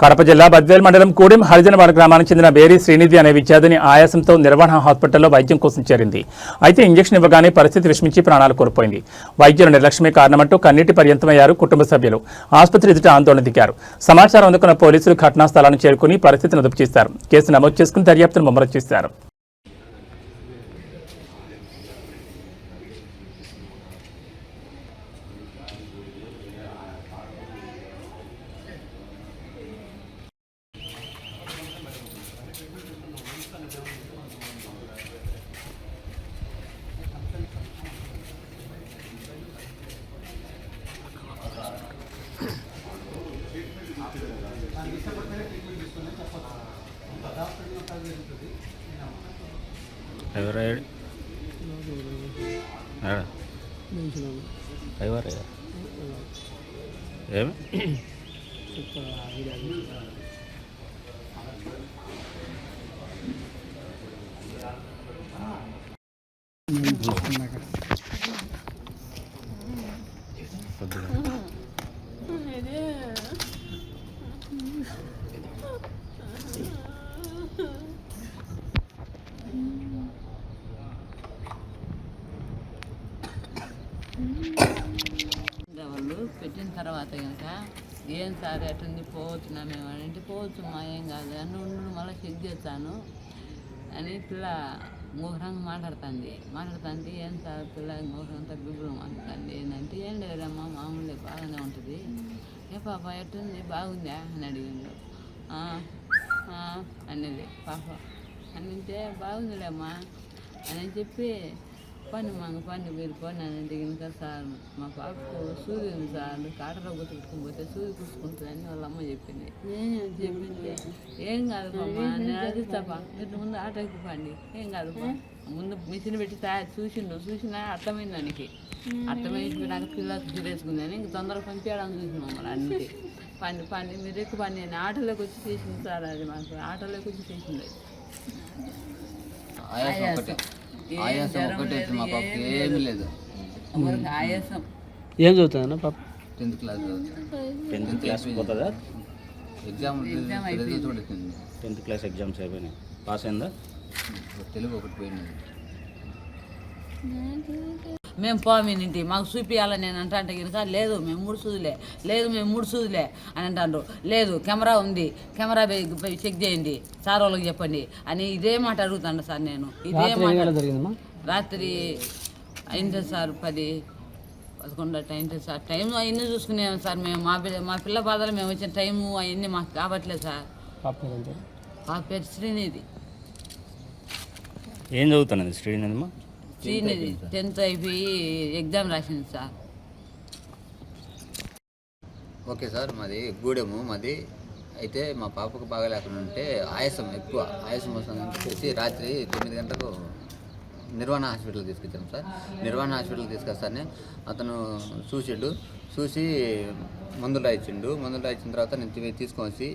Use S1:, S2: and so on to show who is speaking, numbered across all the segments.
S1: కడప జిల్లా బద్వేల్ మండలం కూడెం హరిజనవాడ గ్రామానికి చెందిన బేరీ శ్రీనిధి అనే విద్యార్థిని ఆయాసంతో నిర్వహణ హాస్పిటల్లో వైద్యం కోసం చేరింది. అయితే ఇంజెక్షన్ ఇవ్వగానే పరిస్థితి విషమించి ప్రాణాలు కోల్పోయింది. వైద్యుల నిర్లక్ష్యమే కారణమంటూ కన్నీటి పర్యంతమయ్యారు కుటుంబ సభ్యులు. ఆసుపత్రి ఎదుట ఆందోళన దిగారు. సమాచారం అందుకున్న పోలీసులు ఘటనా స్థలాన్ని చేరుకుని పరిస్థితిని అదుపు చేశారు. కేసు నమోదు చేసుకుని దర్యాప్తును ముమ్మరం చేశారు.
S2: వాళ్ళు పెట్టిన తర్వాత కనుక ఏం సార్ ఎట్టుంది పోవచ్చునా మేము అంటే పోవచ్చు మా ఏం కాదు అని ఉండు మళ్ళీ చెక్ చేస్తాను అని పిల్ల మూహరంగా మాట్లాడుతుంది ఏం సార్ పిల్ల మూహరంతో బిబ్బులు మాట్లాడుతుంది ఏంటంటే ఏం లేదమ్మా మామూలే బాగానే ఉంటుంది ఏ పాప ఎట్టుంది బాగుందా అని అడిగిండు అనేది పాప అంటే బాగుందిలేమ్మా అని చెప్పి పని మీరు పని అని అడిగిన కదా సార్ మా పాపకు సూది ఉంది సార్ కాటలో గుర్తుకుని పోతే సూది కూసుకుంటుందని వాళ్ళ అమ్మ చెప్పింది. చెప్పింది ఏం కాదు పాప నేను అడుగుతాపా మీరు ముందు ఆటో ఎక్కిపోండి ఏం కాదు ముందు మిషన్ పెట్టి చూసినా అర్థమైంది దానికి అర్థమైంది నాకు పిల్లలకు తిరేసుకుందని ఇంక తొందరగా పంపించడానికి చూసిన మమ్మల్ని అన్నిటి పండి మీరు ఎక్కువ పని అని ఆటోలోకి వచ్చి చేసింది సార్ అది మాకు ఆటోలోకి వచ్చి చేసింది.
S3: ఆయాసం ఒకటే మా పాపకి ఏమీ లేదు.
S2: ఆయాసం
S4: ఏం చదువుతుందన్న పాప?
S3: 10th క్లాస్
S4: పోతుందా?
S3: ఎగ్జామ్ రిజల్ట్ కూడా వచ్చింది.
S4: 10th క్లాస్ ఎగ్జామ్స్ అయిపోయినాయి. పాస్ అయిందా?
S3: తెలుగు ఒకటి పోయింది.
S2: మేము పోమేంటి మాకు చూపించాలని నేను అంటే కనుక లేదు మేము మూడు సూదులే అని అంటారు. లేదు కెమెరా ఉంది, కెమెరా చెక్ చేయండి సార్ వాళ్ళకి చెప్పండి అని ఇదే మాట అడుగుతాను సార్. నేను ఇదే మాట రాత్రి అయింది సార్ 10-11 అయింది సార్. టైం అవన్నీ చూసుకునేము సార్ మేము మా పిల్ల బాధలు మేము వచ్చిన టైము అవన్నీ మాకు కావట్లేదు సార్. పాప పేరు శ్రీనిధి.
S4: ఏం చదువుతున్నది శ్రీనిధి?
S2: 10th అయిపోయి ఎగ్జామ్ రాసింది సార్.
S3: ఓకే సార్, మాది గూడెము మాది. అయితే మా పాపకు బాగా లేకుండా ఉంటే ఆయాసం వస్తుందని చెప్పేసి రాత్రి 9 గంటలకు నిర్వాణ హాస్పిటల్ తీసుకొచ్చాం సార్. నిర్వాణ హాస్పిటల్ తీసుకొస్తానే అతను చూసి మందులు రాయించిన తర్వాత నేను తీసుకొని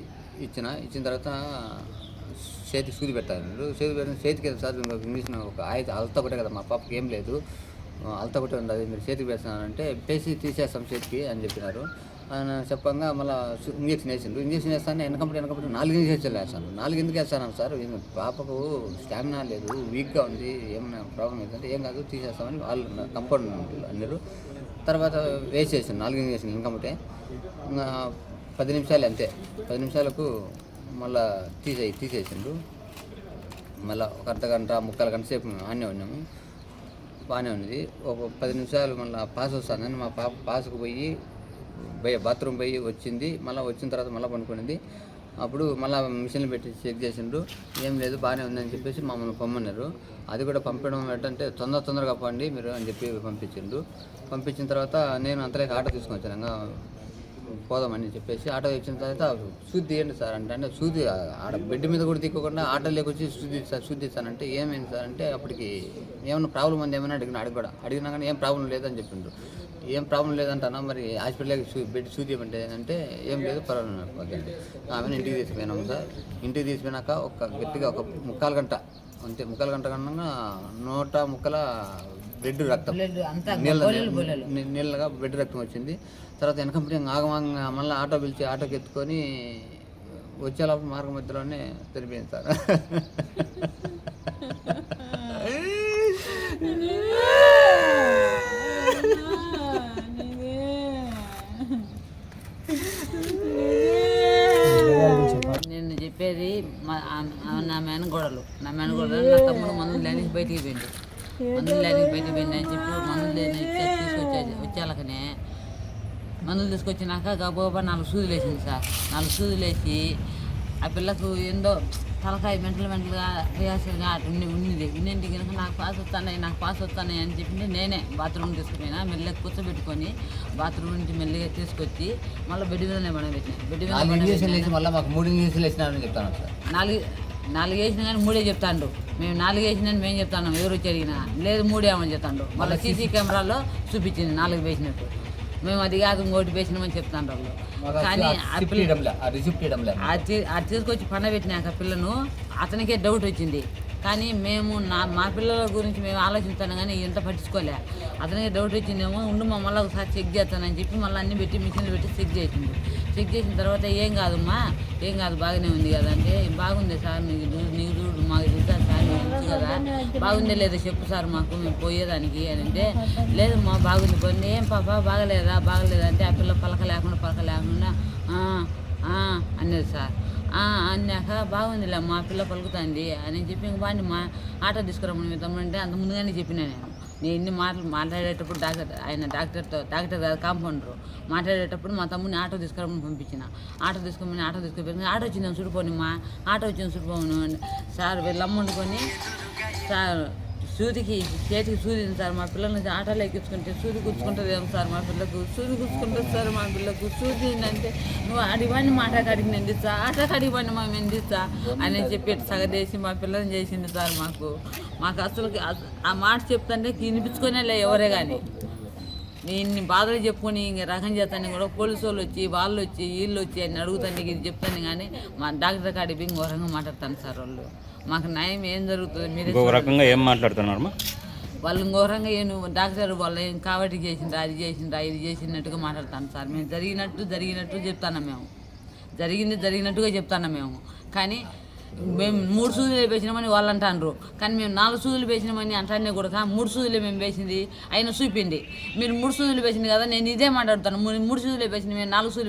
S3: ఇచ్చిన తర్వాత చేతికి సూది పెట్టారు. చేతికి సార్ ఇంగ్లీష్ ఒక అల్తా ఒకటే కదా, మా పాపకి ఏం లేదు, అల్తా ఒకటే ఉండదు, మీరు చేతికి పెడతానంటే తీసేస్తాం చేతికి అని చెప్పినారు. ఆయన చెప్పంగా మళ్ళీ ఇంజక్షన్ వేస్తాను. వెనకప్పుడు 4 ఇంజక్షన్లు వేస్తాను. 4 ఎందుకు వేస్తాను సార్, పాపకు స్టామినా లేదు, వీక్గా ఉంది, ఏమైనా ప్రాబ్లం ఏంటంటే ఏం కాదు తీసేస్తామని వాళ్ళు కంపౌండ్ అన్నారు. తర్వాత వేసేసాను 4 ఇంజక్షన్ వెనకముటే 10 నిమిషాలు అంతే. 10 నిమిషాలకు మళ్ళీ తీసేసిండు. మళ్ళీ ఒక అర్ధగంట 3/4 గంట సేపు ఆనే ఉన్నాము. బాగానే ఉన్నది. ఒక 10 నిమిషాలు మళ్ళీ పాస్ వస్తానని మా పాప పాస్కు పోయి బాత్రూమ్ పోయి వచ్చింది. మళ్ళీ వచ్చిన తర్వాత మళ్ళీ పండుకునింది. అప్పుడు మళ్ళీ మిషన్లు పెట్టి చెక్ చేసిండ్రు, ఏం లేదు బాగానే ఉందని చెప్పేసి మమ్మల్ని పొమ్మన్నారు. అది కూడా పంపడం ఏంటంటే తొందరగా పండి మీరు అని చెప్పి పంపించిన తర్వాత నేను అంతలేక ఆటో తీసుకొని వచ్చాను పోదామని చెప్పేసి. ఆటో వచ్చిన తర్వాత సూది తీయండి సార్ అంటే సూది ఆడ బెడ్ మీద కూడా తీసుకోకుండా ఆటోలోకి వచ్చి సూది ఇస్తానంటే ఏమైంది సార్ అంటే అప్పటికి ఏమన్నా ప్రాబ్లం ఉంది ఏమైనా అడిగినా కానీ ఏం ప్రాబ్లం లేదని చెప్పిండ్రు. ఏం ప్రాబ్లం లేదంటానా, మరి హాస్పిటల్కి బెడ్ సూది ఇవ్వండి అంటే ఏం లేదు పర్వాలేదు. ఆమెను ఇంటికి తీసుకుపోయినాము సార్. ఇంటికి తీసుకుపోయినాక గట్టిగా ఒక 3/4 గంట అంతే. 3/4 గంట కన్నా 100 ముక్కల బ్లడ్ రక్తం నీళ్ళగా బ్లడ్ రక్తం వచ్చింది. తర్వాత వెనకంటే ఆగమాగంగా మళ్ళీ ఆటోకి ఎత్తుకొని వచ్చే లోపల మార్గ మధ్యలోనే తెలిపింది సార్.
S2: నేను చెప్పేది నా మేనగోడలు నా తమ్ముడు మందులు లేనికి బయటికి పోయింది అని చెప్పి మందులు లేని వచ్చేళ్ళకనే మందులు తీసుకొచ్చినాక గబోబా 4 సూదులు వేసింది సార్. 4 సూదులు వేసి ఆ పిల్లకు ఏందో తలకాయ మెంటల్గా రియాసల్గా ఉన్నింటి కనుక నాకు పాస్ వస్తాయి అని చెప్పి నేనే బాత్రూమ్ తీసుకుపోయినా మెల్లగా కూర్చోబెట్టుకొని బాత్రూమ్ నుంచి మెల్లిగా తీసుకొచ్చి మళ్ళీ బెడ్ మీదనే పడబెట్టినా. బెడ్ మీద
S3: మళ్ళీ మాకు 3 ఇంజక్షన్లు వేసినారని చెప్తాను సార్.
S2: 4 వేసినా కానీ 3 చెప్తాండు. మేము 4 వేసినని మేము చెప్తాను, ఎవరు వచ్చి అడిగినా లేదు 3 ఏమని చెప్తాడు. మళ్ళీ సీసీ కెమెరాలో చూపించింది 4 వేసినట్టు. మేము అది కాదు ఇంకోటి వేసినామని చెప్తాను వాళ్ళు. కానీ అది తీసుకొచ్చి పండబెట్టినాక పిల్లను అతనికే డౌట్ వచ్చింది. కానీ మేము మా పిల్లల గురించి మేము ఆలోచిస్తాను కానీ ఎంత పట్టించుకోలే. అతనికి డౌట్ వచ్చిందేమో ఉండు మళ్ళీ ఒకసారి చెక్ చేస్తానని చెప్పి మళ్ళీ అన్ని పెట్టి మిషన్లు పెట్టి చెక్ చేసింది. చెక్ చేసిన తర్వాత ఏం కాదమ్మా ఏం కాదు బాగానే ఉంది కదా అంటే బాగుంది సార్ నీకు చూడు మాకు చూసాను సార్ నీకు తెలుసు కదా బాగుందే లేదా చెప్పు సార్ మాకు మేము పోయేదానికి అని అంటే లేదమ్మా బాగుంది కొన్ని ఏం పాప బాగలేదా అంటే ఆ పిల్ల పలక లేకుండా అన్నది సార్. అన్నాక బాగుందిలే మా పిల్ల పలుకుతుంది అని చెప్పి ఇంక బాగా మా ఆటో తీసుకురమ్మని మీ తమ్ముడు అంటే అంత ముందుగానే చెప్పినా నేను ఇన్ని మాట్లాడేటప్పుడు డాక్టర్ కాదు కాంపౌండరు మాట్లాడేటప్పుడు మా తమ్ముడిని ఆటో తీసుకురమ్మని పంపించిన. ఆటో తీసుకుపోయి ఆటో వచ్చిందని చూడిపోని మా ఆటో వచ్చిందని చూడిపోను సార్ వీళ్ళమ్మ వండుకొని సార్ చేతికి సూదింది సార్. మా పిల్లల్ని ఆటోలో ఎక్కించుకుంటే సూది కూర్చుకుంటుంది ఏమో సార్ మా పిల్లకు సూది కూర్చుకుంటుంది సార్ మా పిల్లకు సూది అంటే నువ్వు అడిగివాడిని మా ఆటకాడికి నేను ఇస్తా ఆటకు అడిగివాడిని మేము ఎందిస్తా అని చెప్పి సగదేసి మా పిల్లల్ని చేసింది సార్. మాకు అసలు ఆ మాట చెప్తుంటే వినిపించుకునే లే ఎవరే కానీ నేను బాధలు చెప్పుకొని ఇంక రకం చేస్తాను కూడా పోలీసు వాళ్ళు వచ్చి వాళ్ళు వచ్చి వీళ్ళు వచ్చి అని అడుగుతాను ఇది చెప్తాను కానీ మా డాక్టర్ కాడికి ఇంకో రకంగా మాట్లాడతాను సార్. వాళ్ళు మాకు న్యాయం ఏం జరుగుతుంది మీరు
S4: రకంగా ఏం మాట్లాడుతున్నారు
S2: వాళ్ళు ఇంకో రకంగా డాక్టర్ వాళ్ళు ఏం కాబట్టి చేసిండ్రా అది చేసిండ్రా ఇది చేసినట్టుగా మాట్లాడతాను సార్. మేము జరిగినట్టు చెప్తాను మేము జరిగినట్టుగా చెప్తాను మేము. కానీ మేము 3 సూదులు వేసినామని వాళ్ళు అంటారు కానీ మేము 4 సూదులు వేసినామని అంటానే కూడా 3 సూదులే మేము వేసింది అయినా చూపిండి మీరు 3 సూదులు వేసింది కదా నేను ఇదే మాట్లాడుతాను 3 సూదులు వేసింది మేము 4 సూదులు